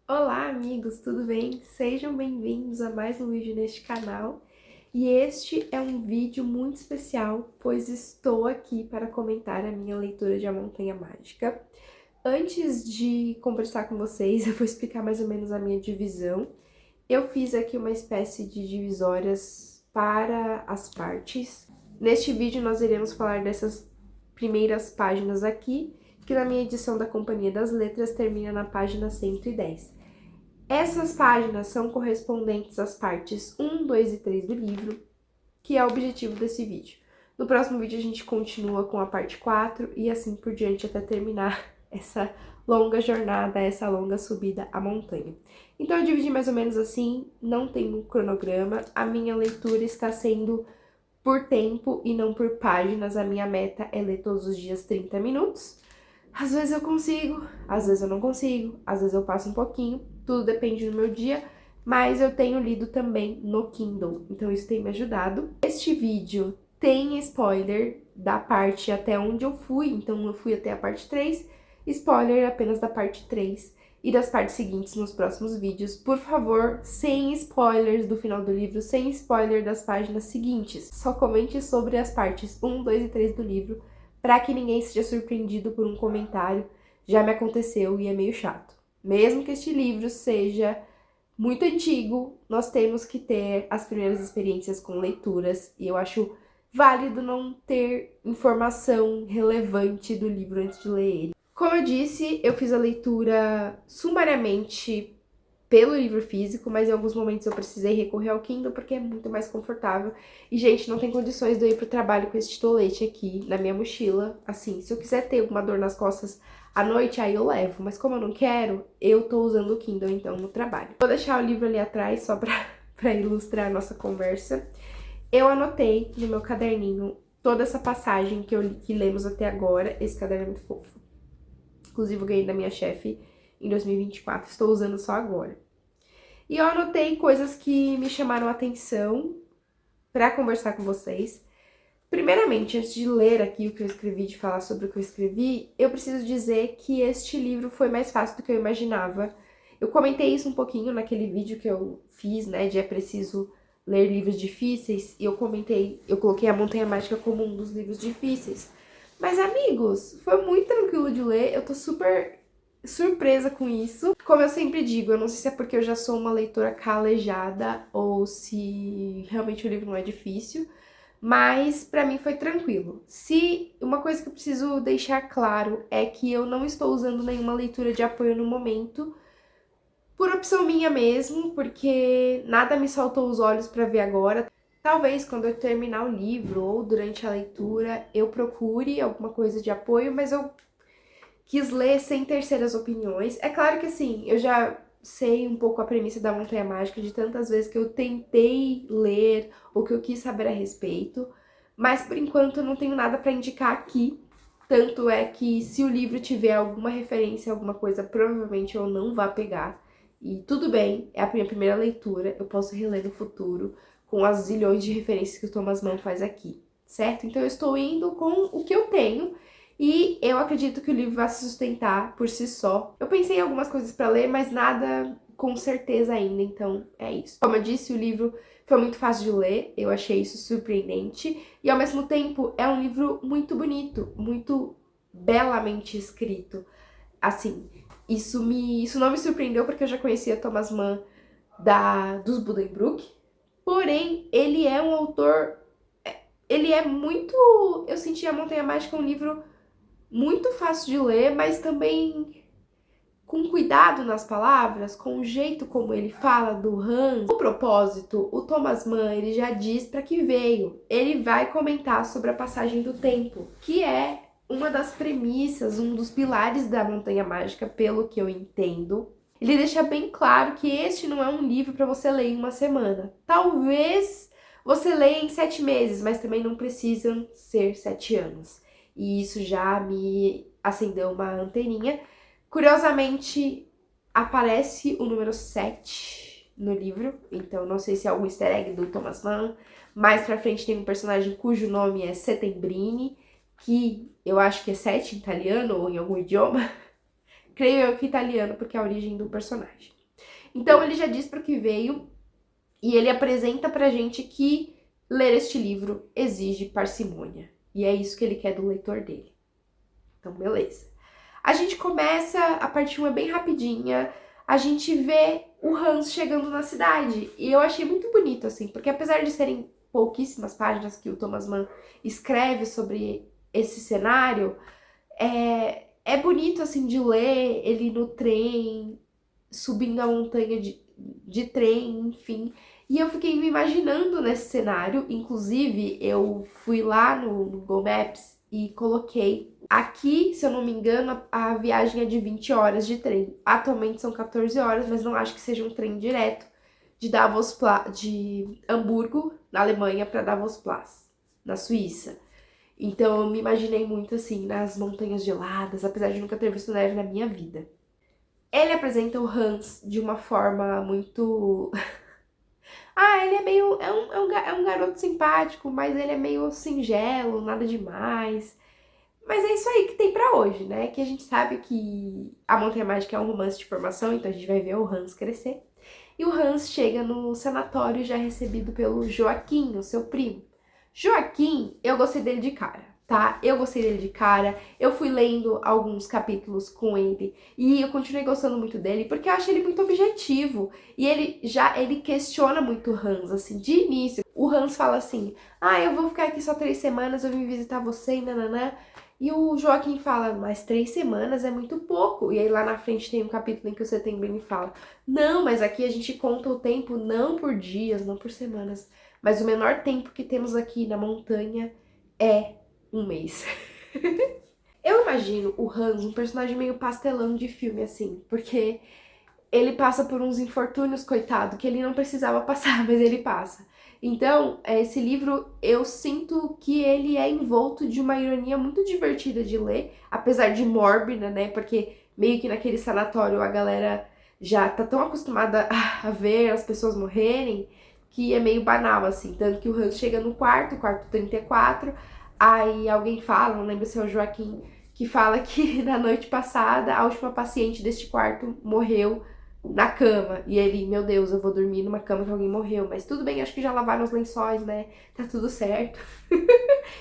Olá, amigos, tudo bem? Sejam bem-vindos a mais um vídeo neste canal. E este é um vídeo muito especial, pois estou aqui para comentar a minha leitura de A Montanha Mágica. Antes de conversar com vocês, eu vou explicar mais ou menos a minha divisão. Eu fiz aqui uma espécie de divisórias para as partes. Neste vídeo nós iremos falar dessas primeiras páginas aqui, que na minha edição da Companhia das Letras termina na página 110. Essas páginas são correspondentes às partes 1, 2 e 3 do livro, que é o objetivo desse vídeo. No próximo vídeo a gente continua com a parte 4 e assim por diante até terminar essa longa jornada, essa longa subida à montanha. Então eu dividi mais ou menos assim, não tem um cronograma, a minha leitura está sendo por tempo e não por páginas, a minha meta é ler todos os dias 30 minutos. Às vezes eu consigo, às vezes eu não consigo, às vezes eu passo um pouquinho, tudo depende do meu dia, mas eu tenho lido também no Kindle, então isso tem me ajudado. Este vídeo tem spoiler da parte até onde eu fui, então eu fui até a parte 3, spoiler apenas da parte 3 e das partes seguintes nos próximos vídeos. Por favor, sem spoilers do final do livro, sem spoiler das páginas seguintes. Só comente sobre as partes 1, 2 e 3 do livro, para que ninguém seja surpreendido por um comentário. Já me aconteceu e é meio chato. Mesmo que este livro seja muito antigo, nós temos que ter as primeiras experiências com leituras, e eu acho válido não ter informação relevante do livro antes de ler ele. Como eu disse, eu fiz a leitura sumariamente pelo livro físico, mas em alguns momentos eu precisei recorrer ao Kindle porque é muito mais confortável. E, gente, não tem condições de eu ir pro trabalho com esse tolete aqui na minha mochila. Assim, se eu quiser ter alguma dor nas costas à noite, aí eu levo. Mas como eu não quero, eu tô usando o Kindle, então, no trabalho. Vou deixar o livro ali atrás só pra ilustrar a nossa conversa. Eu anotei no meu caderninho toda essa passagem que lemos até agora. Esse caderno é muito fofo. Inclusive, eu ganhei da minha chefe em 2024, estou usando só agora. E eu anotei coisas que me chamaram a atenção para conversar com vocês. Primeiramente, antes de ler aqui o que eu escrevi, de falar sobre o que eu escrevi, eu preciso dizer que este livro foi mais fácil do que eu imaginava. Eu comentei isso um pouquinho naquele vídeo que eu fiz, né, de é preciso ler livros difíceis, e eu coloquei A Montanha Mágica como um dos livros difíceis. Mas, amigos, foi muito tranquilo de ler, eu tô super surpresa com isso. Como eu sempre digo, eu não sei se é porque eu já sou uma leitora calejada ou se realmente o livro não é difícil, mas pra mim foi tranquilo. Se uma coisa que eu preciso deixar claro é que eu não estou usando nenhuma leitura de apoio no momento, por opção minha mesmo, porque nada me saltou os olhos pra ver agora. Talvez quando eu terminar o livro ou durante a leitura eu procure alguma coisa de apoio, mas eu quis ler sem terceiras opiniões. É claro que assim, eu já sei um pouco a premissa da Montanha Mágica de tantas vezes que eu tentei ler ou que eu quis saber a respeito, mas por enquanto eu não tenho nada para indicar aqui. Tanto é que se o livro tiver alguma referência, alguma coisa, provavelmente eu não vá pegar. E tudo bem, é a minha primeira leitura, eu posso reler no futuro com as zilhões de referências que o Thomas Mann faz aqui, certo? Então eu estou indo com o que eu tenho e eu acredito que o livro vai se sustentar por si só. Eu pensei em algumas coisas para ler, mas nada com certeza ainda, então é isso. Como eu disse, o livro foi muito fácil de ler, eu achei isso surpreendente e ao mesmo tempo é um livro muito bonito, muito belamente escrito. Assim, isso não me surpreendeu porque eu já conhecia Thomas Mann dos Buddenbrook, porém ele é um autor, ele é muito, eu senti A Montanha Mágica um livro muito fácil de ler, mas também com cuidado nas palavras, com o jeito como ele fala do Hans. O propósito, o Thomas Mann, ele já diz para que veio. Ele vai comentar sobre a passagem do tempo, que é uma das premissas, um dos pilares da Montanha Mágica, pelo que eu entendo. Ele deixa bem claro que este não é um livro para você ler em uma semana. Talvez você leia em 7 meses, mas também não precisam ser 7 anos. E isso já me acendeu uma anteninha. Curiosamente, aparece o número 7 no livro, então não sei se é algum easter egg do Thomas Mann. Mais pra frente tem um personagem cujo nome é Settembrini, que eu acho que é 7 em italiano ou em algum idioma. creio eu que italiano, porque é a origem do personagem. Então ele já diz para o que veio e ele apresenta pra gente que ler este livro exige parcimônia. E é isso que ele quer do leitor dele. Então, beleza. A gente começa, a parte 1 é bem rapidinha, a gente vê o Hans chegando na cidade. E eu achei muito bonito, assim, porque apesar de serem pouquíssimas páginas que o Thomas Mann escreve sobre esse cenário, é bonito, assim, de ler ele no trem, subindo a montanha de trem, enfim. E eu fiquei me imaginando nesse cenário, inclusive eu fui lá no Google Maps e coloquei aqui, se eu não me engano, a viagem é de 20 horas de trem. Atualmente são 14 horas, mas não acho que seja um trem direto de Hamburgo, na Alemanha, para Davos-Platz, na Suíça. Então eu me imaginei muito assim, nas montanhas geladas, apesar de nunca ter visto neve na minha vida. Ele apresenta o Hans de uma forma muito... ele é meio... É um garoto simpático, mas ele é meio singelo, nada demais. Mas é isso aí que tem pra hoje, né? Que a gente sabe que A Montanha Mágica é um romance de formação, então a gente vai ver o Hans crescer. E o Hans chega no sanatório já recebido pelo Joaquim, o seu primo. Joaquim, eu gostei dele de cara, tá? Eu gostei dele de cara, eu fui lendo alguns capítulos com ele e eu continuei gostando muito dele porque eu acho ele muito objetivo e ele questiona muito o Hans, assim, de início. O Hans fala assim, eu vou ficar aqui só 3 semanas, eu vim visitar você e nananã. E o Joaquim fala, mas 3 semanas é muito pouco. E aí lá na frente tem um capítulo em que o Setembrini fala, não, mas aqui a gente conta o tempo não por dias, não por semanas, mas o menor tempo que temos aqui na montanha é 1 mês. Eu imagino o Hans um personagem meio pastelão de filme, assim, porque ele passa por uns infortúnios, coitado, que ele não precisava passar, mas ele passa. Então, esse livro, eu sinto que ele é envolto de uma ironia muito divertida de ler, apesar de mórbida, né? Porque meio que naquele sanatório a galera já tá tão acostumada a ver as pessoas morrerem, que é meio banal, assim. Tanto que o Hans chega no quarto 34, aí alguém fala, não lembro se é o Joaquim, que fala que na noite passada a última paciente deste quarto morreu na cama. E ele, meu Deus, eu vou dormir numa cama que alguém morreu. Mas tudo bem, acho que já lavaram os lençóis, né? Tá tudo certo.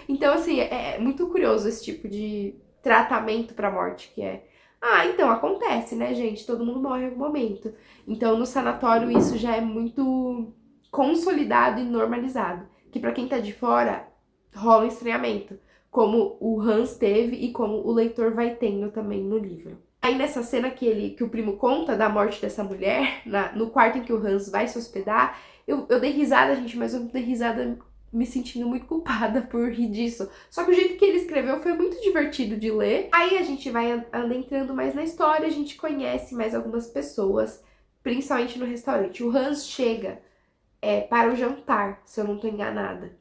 Então, assim, é muito curioso esse tipo de tratamento pra morte, que é... então, acontece, né, gente? Todo mundo morre em algum momento. Então, no sanatório, isso já é muito consolidado e normalizado. Que pra quem tá de fora, rola um estranhamento. Como o Hans teve e como o leitor vai tendo também no livro. Aí nessa cena que o primo conta da morte dessa mulher, no quarto em que o Hans vai se hospedar, eu dei risada, gente, mas eu dei risada me sentindo muito culpada por rir disso. Só que o jeito que ele escreveu foi muito divertido de ler. Aí a gente vai adentrando mais na história, a gente conhece mais algumas pessoas, principalmente no restaurante. O Hans chega para o jantar, se eu não tô enganada,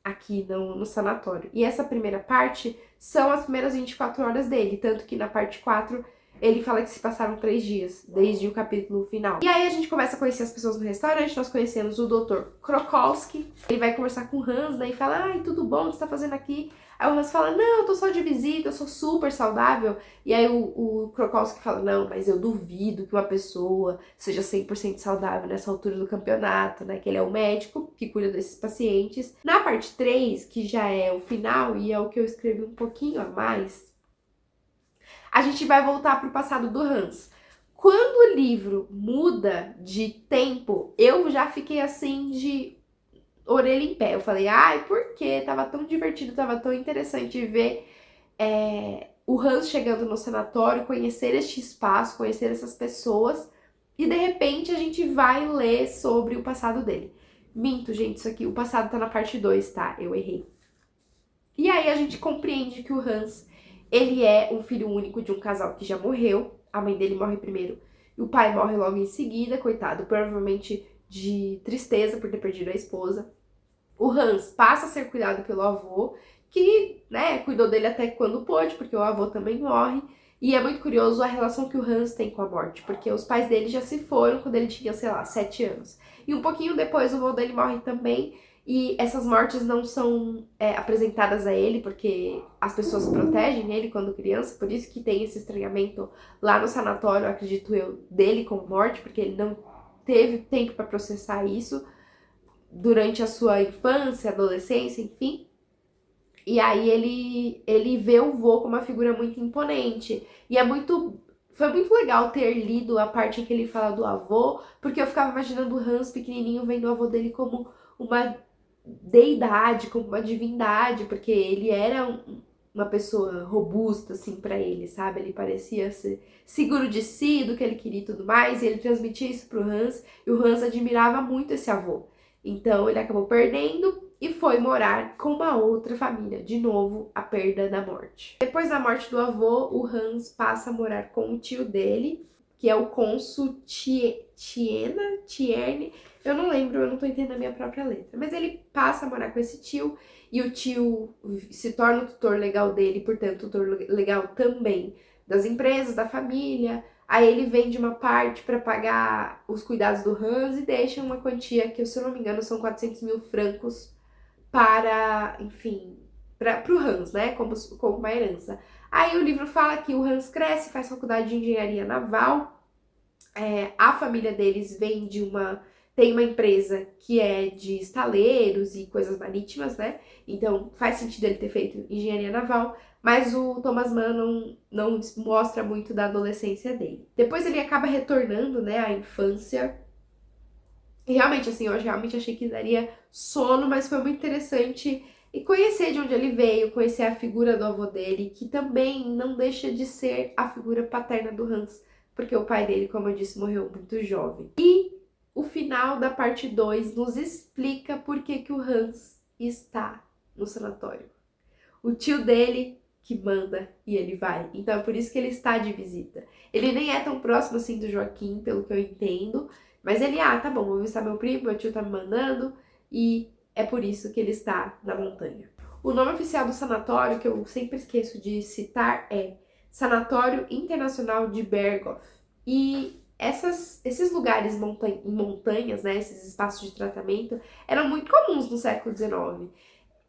aqui no sanatório. E essa primeira parte são as primeiras 24 horas dele, tanto que na parte 4 ele fala que se passaram 3 dias, desde o capítulo final. E aí a gente começa a conhecer as pessoas no restaurante, nós conhecemos o Dr. Krokowski, ele vai conversar com o Hans, né, e fala, tudo bom, o que você tá fazendo aqui? Aí o Hans fala, não, eu tô só de visita, eu sou super saudável. E aí o Krokowski fala, não, mas eu duvido que uma pessoa seja 100% saudável nessa altura do campeonato, né, que ele é o médico que cuida desses pacientes. Na parte 3, que já é o final e é o que eu escrevi um pouquinho a mais, a gente vai voltar pro passado do Hans. Quando o livro muda de tempo, eu já fiquei assim de orelha em pé. Eu falei, por quê? Tava tão divertido, tava tão interessante ver o Hans chegando no sanatório, conhecer este espaço, conhecer essas pessoas, e de repente a gente vai ler sobre o passado dele. Minto, gente, isso aqui, o passado tá na parte 2, tá? Eu errei. E aí a gente compreende que o Hans, ele é um filho único de um casal que já morreu, a mãe dele morre primeiro e o pai morre logo em seguida, coitado, provavelmente de tristeza por ter perdido a esposa. O Hans passa a ser cuidado pelo avô, que, né, cuidou dele até quando pôde, porque o avô também morre. E é muito curioso a relação que o Hans tem com a morte, porque os pais dele já se foram quando ele tinha, sei lá, 7 anos. E um pouquinho depois o avô dele morre também, E essas mortes não são apresentadas a ele, porque as pessoas protegem ele quando criança, por isso que tem esse estranhamento lá no sanatório, acredito eu, dele com morte, porque ele não teve tempo para processar isso durante a sua infância, adolescência, enfim. E aí ele vê o vô como uma figura muito imponente. E foi muito legal ter lido a parte em que ele fala do avô, porque eu ficava imaginando o Hans pequenininho vendo o avô dele como uma deidade, como uma divindade, porque ele era uma pessoa robusta, assim, pra ele, sabe? Ele parecia ser seguro de si, do que ele queria e tudo mais, e ele transmitia isso pro Hans, e o Hans admirava muito esse avô. Então ele acabou perdendo e foi morar com uma outra família. De novo, a perda da morte. Depois da morte do avô, o Hans passa a morar com o tio dele, que é o cônsul Tierne. Eu não lembro, eu não tô entendendo a minha própria letra. Mas ele passa a morar com esse tio, e o tio se torna o tutor legal dele, portanto, tutor legal também das empresas, da família. Aí ele vende uma parte para pagar os cuidados do Hans e deixa uma quantia que, se eu não me engano, são 400 mil francos para, enfim, pro Hans, né, como uma herança. Aí o livro fala que o Hans cresce, faz faculdade de engenharia naval, a família deles tem uma empresa que é de estaleiros e coisas marítimas, né, então faz sentido ele ter feito engenharia naval, mas o Thomas Mann não mostra muito da adolescência dele. Depois ele acaba retornando, né, à infância. E realmente, assim, eu realmente achei que daria sono, mas foi muito interessante e conhecer de onde ele veio, conhecer a figura do avô dele, que também não deixa de ser a figura paterna do Hans, porque o pai dele, como eu disse, morreu muito jovem. E o final da parte 2 nos explica por que o Hans está no sanatório. O tio dele que manda e ele vai. Então é por isso que ele está de visita. Ele nem é tão próximo assim do Joaquim, pelo que eu entendo, mas ele, tá bom, vou visitar meu primo, meu tio tá me mandando, e é por isso que ele está na montanha. O nome oficial do sanatório, que eu sempre esqueço de citar, é Sanatório Internacional de Berghof. E esses lugares em montanhas, né, esses espaços de tratamento, eram muito comuns no século XIX.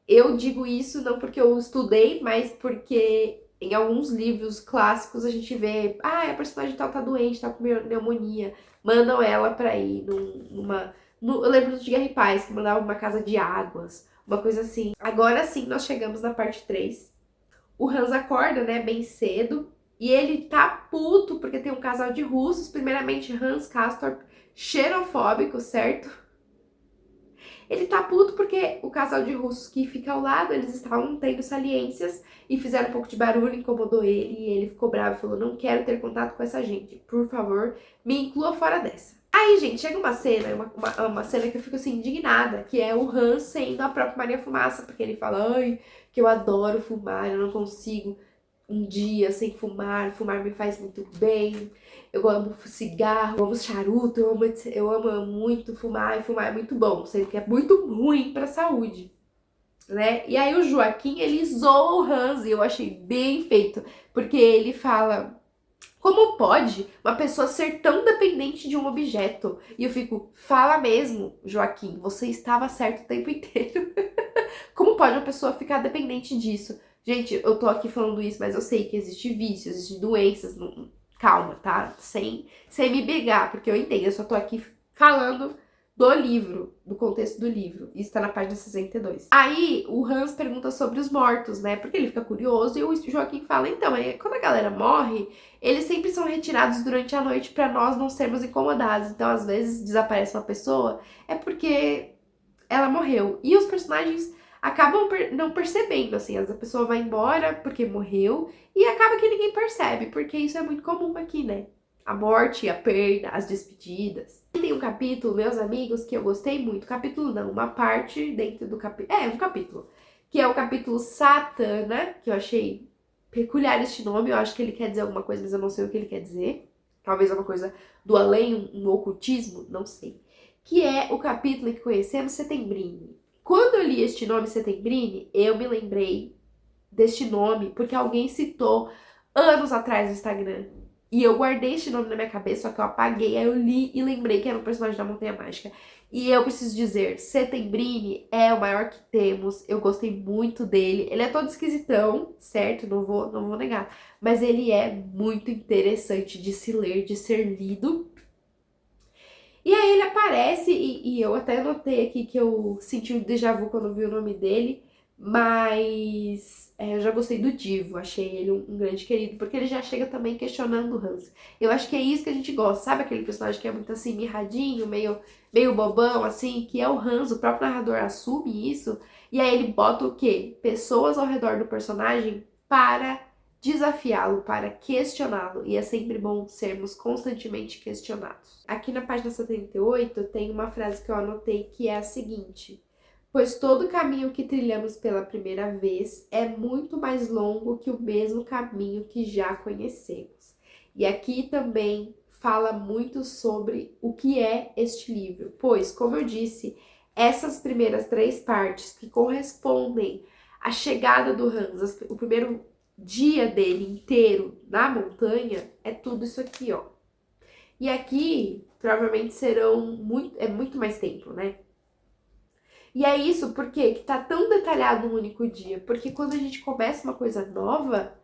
Eu digo isso não porque eu estudei, mas porque em alguns livros clássicos a gente vê, a personagem tal tá doente, tá com pneumonia, mandam ela pra ir eu lembro de Guerra e Paz, que mandava uma casa de águas, uma coisa assim. Agora sim, nós chegamos na parte 3. O Hans acorda, né, bem cedo, e ele tá puto porque tem um casal de russos, primeiramente Hans Castorp, xenofóbico, certo? Ele tá puto porque o casal de russos que fica ao lado, eles estavam tendo saliências e fizeram um pouco de barulho, incomodou ele, e ele ficou bravo e falou, não quero ter contato com essa gente, por favor, me inclua fora dessa. Aí, gente, chega uma cena, uma cena que eu fico assim, indignada, que é o Hans sendo a própria Maria Fumaça, porque ele fala, que eu adoro fumar, eu não consigo um dia sem fumar me faz muito bem, eu amo cigarro, eu amo charuto, eu amo muito fumar, e fumar é muito bom, sendo que é muito ruim pra saúde, né? E aí o Joaquim, ele zoa o Hans, e eu achei bem feito, porque ele fala, como pode uma pessoa ser tão dependente de um objeto? E eu fico, fala mesmo, Joaquim, você estava certo o tempo inteiro. Como pode uma pessoa ficar dependente disso? Gente, eu tô aqui falando isso, mas eu sei que existe vício, existe doenças. Calma, tá? Sem me brigar, porque eu entendo. Eu só tô aqui falando do livro, do contexto do livro. Isso tá na página 62. Aí, o Hans pergunta sobre os mortos, né? Porque ele fica curioso e o Joaquim fala, então, quando a galera morre, eles sempre são retirados durante a noite pra nós não sermos incomodados. Então, às vezes, desaparece uma pessoa, é porque ela morreu. E os personagens acabam não percebendo, assim, a pessoa vai embora porque morreu e acaba que ninguém percebe, porque isso é muito comum aqui, né? A morte, a perda, as despedidas. E tem um capítulo, meus amigos, que eu gostei muito. Capítulo não, uma parte dentro do capítulo. Um capítulo. Que é o capítulo Satana, que eu achei peculiar este nome. Eu acho que ele quer dizer alguma coisa, mas eu não sei o que ele quer dizer. Talvez alguma coisa do além, um ocultismo, não sei. Que é o capítulo em que conhecemos Settembrini. Quando eu li este nome, Settembrini, eu me lembrei deste nome porque alguém citou anos atrás no Instagram. E eu guardei esse nome na minha cabeça, só que eu apaguei, aí eu li e lembrei que era um personagem da Montanha Mágica. E eu preciso dizer, Settembrini é o maior que temos, eu gostei muito dele. Ele é todo esquisitão, certo? Não vou negar. Mas ele é muito interessante de se ler, de ser lido. E aí ele aparece, e eu até anotei aqui que eu senti um déjà vu quando vi o nome dele, mas eu já gostei do Divo, achei ele um grande querido, porque ele já chega também questionando o Hans. Eu acho que é isso que a gente gosta, sabe aquele personagem que é muito assim, mirradinho, meio bobão, assim, que é o Hans, o próprio narrador assume isso, e aí ele bota o quê? Pessoas ao redor do personagem para desafiá-lo, para questioná-lo, e é sempre bom sermos constantemente questionados. Aqui na página 78 tem uma frase que eu anotei que é a seguinte: pois todo caminho que trilhamos pela primeira vez é muito mais longo que o mesmo caminho que já conhecemos. E aqui também fala muito sobre o que é este livro, pois, como eu disse, essas primeiras 3 partes que correspondem à chegada do Hans, o primeiro dia dele inteiro na montanha, é tudo isso aqui, ó. E aqui, provavelmente serão muito mais tempo, né? E é isso porque que tá tão detalhado num único dia, porque quando a gente começa uma coisa nova,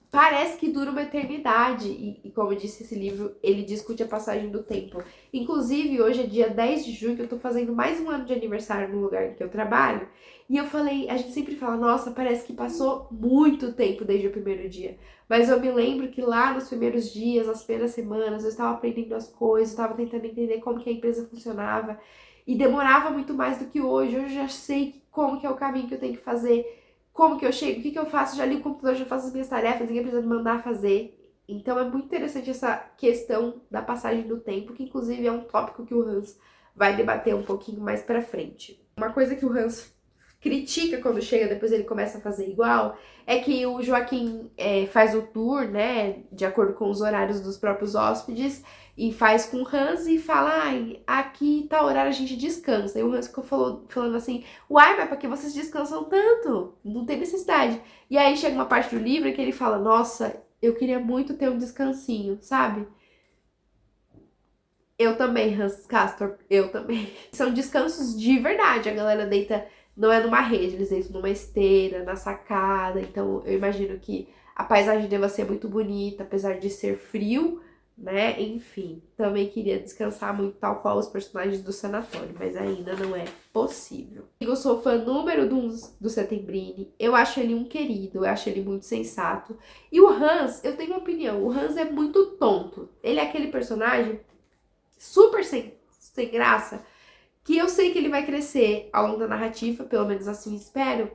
parece que dura uma eternidade. E como eu disse, esse livro, ele discute a passagem do tempo. Inclusive, hoje é dia 10 de junho, que eu tô fazendo mais um ano de aniversário no lugar que eu trabalho. E eu falei, a gente sempre fala, nossa, parece que passou muito tempo desde o primeiro dia. Mas eu me lembro que lá nos primeiros dias, nas primeiras semanas, eu estava aprendendo as coisas, eu estava tentando entender como que a empresa funcionava. E demorava muito mais do que hoje. Hoje eu já sei como que é o caminho que eu tenho que fazer. Como que eu chego, o que eu faço, já li o computador, já faço as minhas tarefas, ninguém precisa me mandar fazer. Então é muito interessante essa questão da passagem do tempo, que inclusive é um tópico que o Hans vai debater um pouquinho mais pra frente. Uma coisa que o Hans critica quando chega, depois ele começa a fazer igual, é que o Joaquim faz o tour, né, de acordo com os horários dos próprios hóspedes, e faz com o Hans e fala, ai, aqui tá horário a gente descansa. E o Hans ficou falando assim, uai, mas pra que vocês descansam tanto? Não tem necessidade. E aí chega uma parte do livro que ele fala, nossa, eu queria muito ter um descansinho, sabe? Eu também, Hans Castor, eu também. São descansos de verdade, a galera deita, não é numa rede, eles deitam numa esteira, na sacada, então eu imagino que a paisagem deva ser muito bonita, apesar de ser frio, né? Enfim, também queria descansar muito, tal qual os personagens do sanatório, mas ainda não é possível. Eu sou fã número 1 do Settembrini, eu acho ele um querido, eu acho ele muito sensato. E o Hans, eu tenho uma opinião, o Hans é muito tonto. Ele é aquele personagem super sem graça, que eu sei que ele vai crescer ao longo da narrativa, pelo menos assim espero.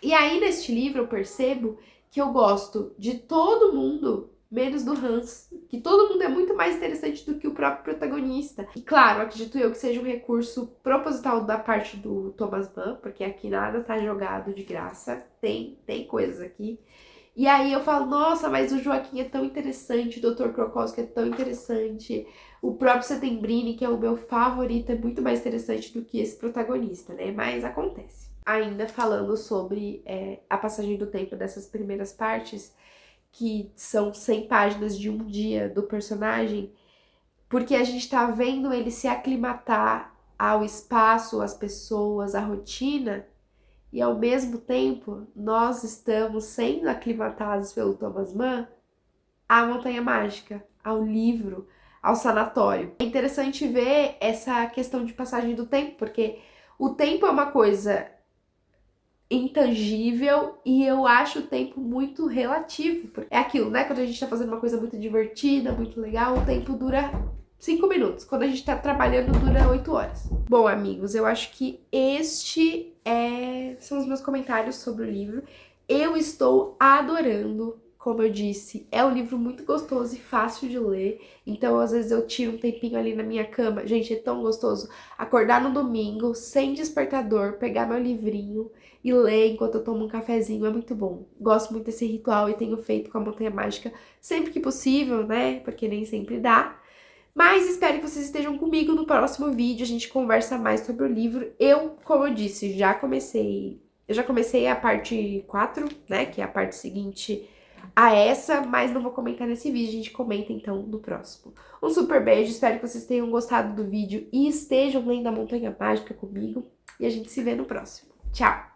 E aí, neste livro, eu percebo que eu gosto de todo mundo, menos do Hans, que todo mundo é muito mais interessante do que o próprio protagonista. E claro, acredito eu que seja um recurso proposital da parte do Thomas Mann, porque aqui nada tá jogado de graça, tem coisas aqui. E aí eu falo, nossa, mas o Joaquim é tão interessante, o Dr. Krokowski é tão interessante, o próprio Settembrini, que é o meu favorito, é muito mais interessante do que esse protagonista, né? Mas acontece. Ainda falando sobre a passagem do tempo dessas primeiras partes, que são 100 páginas de um dia do personagem, porque a gente tá vendo ele se aclimatar ao espaço, às pessoas, à rotina, e ao mesmo tempo nós estamos sendo aclimatados pelo Thomas Mann à Montanha Mágica, ao livro, ao sanatório. É interessante ver essa questão de passagem do tempo, porque o tempo é uma coisa intangível e eu acho o tempo muito relativo. É aquilo, né? Quando a gente tá fazendo uma coisa muito divertida, muito legal, o tempo dura 5 minutos. Quando a gente tá trabalhando, dura 8 horas. Bom, amigos, eu acho que são os meus comentários sobre o livro. Eu estou adorando, como eu disse, é um livro muito gostoso e fácil de ler. Então, às vezes eu tiro um tempinho ali na minha cama. Gente, é tão gostoso acordar no domingo, sem despertador, pegar meu livrinho e ler enquanto eu tomo um cafezinho, é muito bom. Gosto muito desse ritual e tenho feito com a Montanha Mágica sempre que possível, né? Porque nem sempre dá. Mas espero que vocês estejam comigo no próximo vídeo, a gente conversa mais sobre o livro. Eu, como eu disse, eu já comecei a parte 4, né, que é a parte seguinte a essa, mas não vou comentar nesse vídeo, a gente comenta então no próximo. Um super beijo, espero que vocês tenham gostado do vídeo e estejam lendo a Montanha Mágica comigo. E a gente se vê no próximo. Tchau!